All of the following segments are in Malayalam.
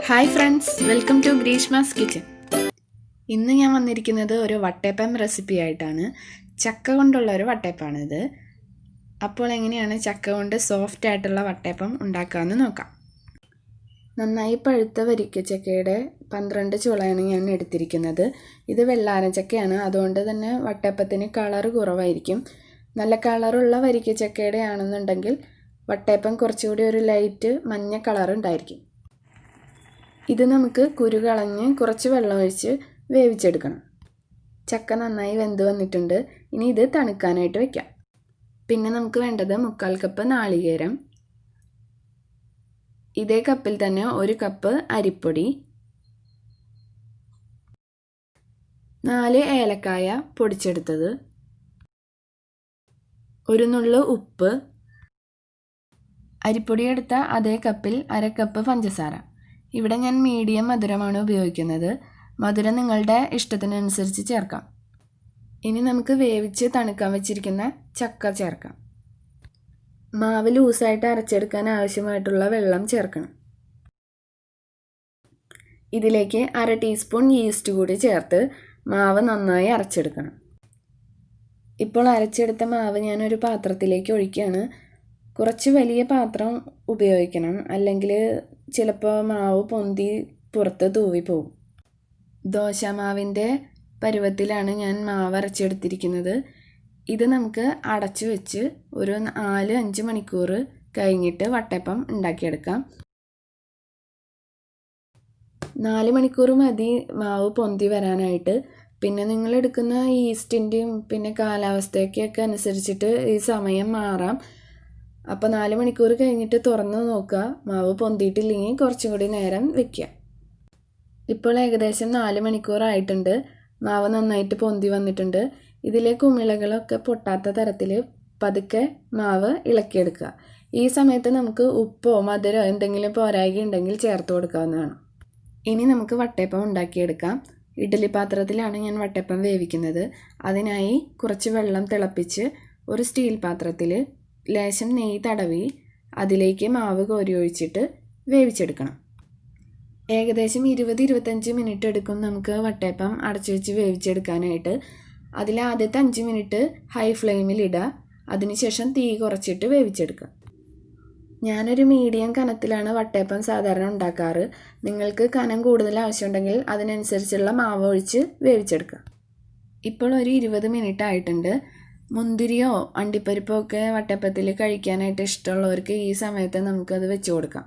Hi friends, welcome to Greeshma's kitchen. ഇന്ന് ഞാൻ വന്നിരിക്കുന്നത് ഒരു വട്ടയപ്പം റെസിപ്പി ആയിട്ടാണ്. ചക്ക കൊണ്ടുള്ള ഒരു വട്ടയപ്പാണിത്. അപ്പോൾ എങ്ങനെയാണ് ചക്ക കൊണ്ട് സോഫ്റ്റ് ആയിട്ടുള്ള വട്ടയപ്പം ഉണ്ടാക്കാമെന്ന് നോക്കാം. നന്നായി പഴുത്ത വരിക്കച്ചക്കയുടെ 12 ചുളയാണ് ഞാൻ എടുത്തിരിക്കുന്നത്. ഇത് വെള്ളാരം ചക്കയാണ്, അതുകൊണ്ട് തന്നെ വട്ടയപ്പത്തിന് കളർ കുറവായിരിക്കും. നല്ല കളറുള്ള വരിക്കച്ചക്കയുടെ ആണെന്നുണ്ടെങ്കിൽ വട്ടയപ്പം കുറച്ചുകൂടി ഒരു ലൈറ്റ് മഞ്ഞ കളർ ഉണ്ടായിരിക്കും. ഇത് നമുക്ക് കുരു കളഞ്ഞ് കുറച്ച് വെള്ളം ഒഴിച്ച് വേവിച്ചെടുക്കണം. ചക്ക നന്നായി വെന്ത് വന്നിട്ടുണ്ട്. ഇനി ഇത് തണുക്കാനായിട്ട് വയ്ക്കാം. പിന്നെ നമുക്ക് വേണ്ടത് 1/4 കപ്പ് നാളികേരം, ഇതേ കപ്പിൽ തന്നെ 1 കപ്പ് അരിപ്പൊടി, 4 ഏലക്കായ പൊടിച്ചെടുത്തത്, ഒരു നുള്ളു ഉപ്പ്, അരിപ്പൊടി എടുത്ത അതേ കപ്പിൽ 1/2 കപ്പ് പഞ്ചസാര. ഇവിടെ ഞാൻ മീഡിയം മധുരമാണ് ഉപയോഗിക്കുന്നത്. മധുരം നിങ്ങളുടെ ഇഷ്ടത്തിനനുസരിച്ച് ചേർക്കാം. ഇനി നമുക്ക് വേവിച്ച് തണുക്കാൻ വെച്ചിരിക്കുന്ന ചക്ക ചേർക്കാം. മാവ് ലൂസായിട്ട് അരച്ചെടുക്കാൻ ആവശ്യമായിട്ടുള്ള വെള്ളം ചേർക്കണം. ഇതിലേക്ക് 1/2 ടീസ്പൂൺ ഈസ്റ്റ് കൂടി ചേർത്ത് മാവ് നന്നായി അരച്ചെടുക്കണം. ഇപ്പോൾ അരച്ചെടുത്ത മാവ് ഞാനൊരു പാത്രത്തിലേക്ക് ഒഴിക്കുകയാണ്. കുറച്ച് വലിയ പാത്രം ഉപയോഗിക്കണം, അല്ലെങ്കിൽ ചിലപ്പോൾ മാവ് പൊന്തി പുറത്ത് തൂവിപ്പോവും. ദോശമാവിൻ്റെ പരുവത്തിലാണ് ഞാൻ മാവ് അരച്ചെടുത്തിരിക്കുന്നത്. ഇത് നമുക്ക് അടച്ചു വെച്ച് ഒരു 4-5 മണിക്കൂർ കഴിഞ്ഞിട്ട് വട്ടയപ്പം ഉണ്ടാക്കിയെടുക്കാം. 4 മണിക്കൂർ മതി മാവ് പൊന്തി വരാനായിട്ട്. പിന്നെ നിങ്ങൾ എടുക്കുന്ന ഈസ്റ്റിൻ്റെയും പിന്നെ കാലാവസ്ഥയൊക്കെ അനുസരിച്ചിട്ട് ഈ സമയം മാറാം. അപ്പോൾ 4 മണിക്കൂർ കഴിഞ്ഞിട്ട് തുറന്ന് നോക്കുക. മാവ് പൊന്തിയിട്ടില്ലെങ്കിൽ കുറച്ചും കൂടി നേരം വെക്കുക. ഇപ്പോൾ ഏകദേശം 4 മണിക്കൂറായിട്ടുണ്ട്. മാവ് നന്നായിട്ട് പൊന്തി വന്നിട്ടുണ്ട്. ഇതിലെ കുമിളകളൊക്കെ പൊട്ടാത്ത തരത്തിൽ പതുക്കെ മാവ് ഇളക്കിയെടുക്കുക. ഈ സമയത്ത് നമുക്ക് ഉപ്പോ മധുരമോ എന്തെങ്കിലും പോരായ്ക ഉണ്ടെങ്കിൽ ചേർത്ത് കൊടുക്കാവുന്നതാണ്. ഇനി നമുക്ക് വട്ടയപ്പം ഉണ്ടാക്കിയെടുക്കാം. ഇഡ്ഡലി പാത്രത്തിലാണ് ഞാൻ വട്ടയപ്പം വേവിക്കുന്നത്. അതിനായി കുറച്ച് വെള്ളം തിളപ്പിച്ച് ഒരു സ്റ്റീൽ പാത്രത്തിൽ ലേശം നെയ്യ് തടവി അതിലേക്ക് മാവ് കോരി ഒഴിച്ചിട്ട് വേവിച്ചെടുക്കണം. ഏകദേശം 20-25 മിനിറ്റ് എടുക്കും നമുക്ക് വട്ടയപ്പം അടച്ചു വെച്ച് വേവിച്ചെടുക്കാനായിട്ട്. അതിൽ ആദ്യത്തെ 5 മിനിറ്റ് ഹൈ ഫ്ലെയിമിൽ ഇടുക. അതിനുശേഷം തീ കുറച്ചിട്ട് വേവിച്ചെടുക്കുക. ഞാനൊരു മീഡിയം കനത്തിലാണ് വട്ടയപ്പം സാധാരണ ഉണ്ടാക്കാറ്. നിങ്ങൾക്ക് കനം കൂടുതൽ ആവശ്യമുണ്ടെങ്കിൽ അതിനനുസരിച്ചുള്ള മാവ് ഒഴിച്ച് വേവിച്ചെടുക്കുക. ഇപ്പോൾ ഒരു 20 മിനിറ്റ് ആയിട്ടുണ്ട്. മുന്തിരിയോ അണ്ടിപ്പരിപ്പോ ഒക്കെ വട്ടയപ്പത്തിൽ കഴിക്കാനായിട്ട് ഇഷ്ടമുള്ളവർക്ക് ഈ സമയത്ത് നമുക്കത് വെച്ച് കൊടുക്കാം.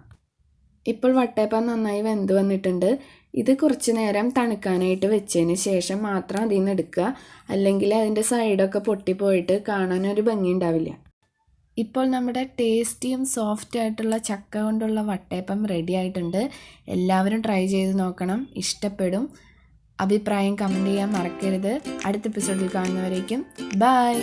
ഇപ്പോൾ വട്ടയപ്പം നന്നായി വെന്ത് വന്നിട്ടുണ്ട്. ഇത് കുറച്ച് നേരം തണുക്കാനായിട്ട് വെച്ചതിന് ശേഷം മാത്രം അതിൽ നിന്ന് എടുക്കുക. അല്ലെങ്കിൽ അതിൻ്റെ സൈഡൊക്കെ പൊട്ടിപ്പോയിട്ട് കാണാനൊരു ഭംഗി ഉണ്ടാവില്ല. ഇപ്പോൾ നമ്മുടെ ടേസ്റ്റിയും സോഫ്റ്റ് ആയിട്ടുള്ള ചക്ക കൊണ്ടുള്ള വട്ടയപ്പം റെഡി ആയിട്ടുണ്ട്. എല്ലാവരും ട്രൈ ചെയ്ത് നോക്കണം, ഇഷ്ടപ്പെടും. അഭിപ്രായം കമൻറ്റ് ചെയ്യാൻ മറക്കരുത്. അടുത്ത എപ്പിസോഡിൽ കാണുന്നവരേക്കും ബൈ.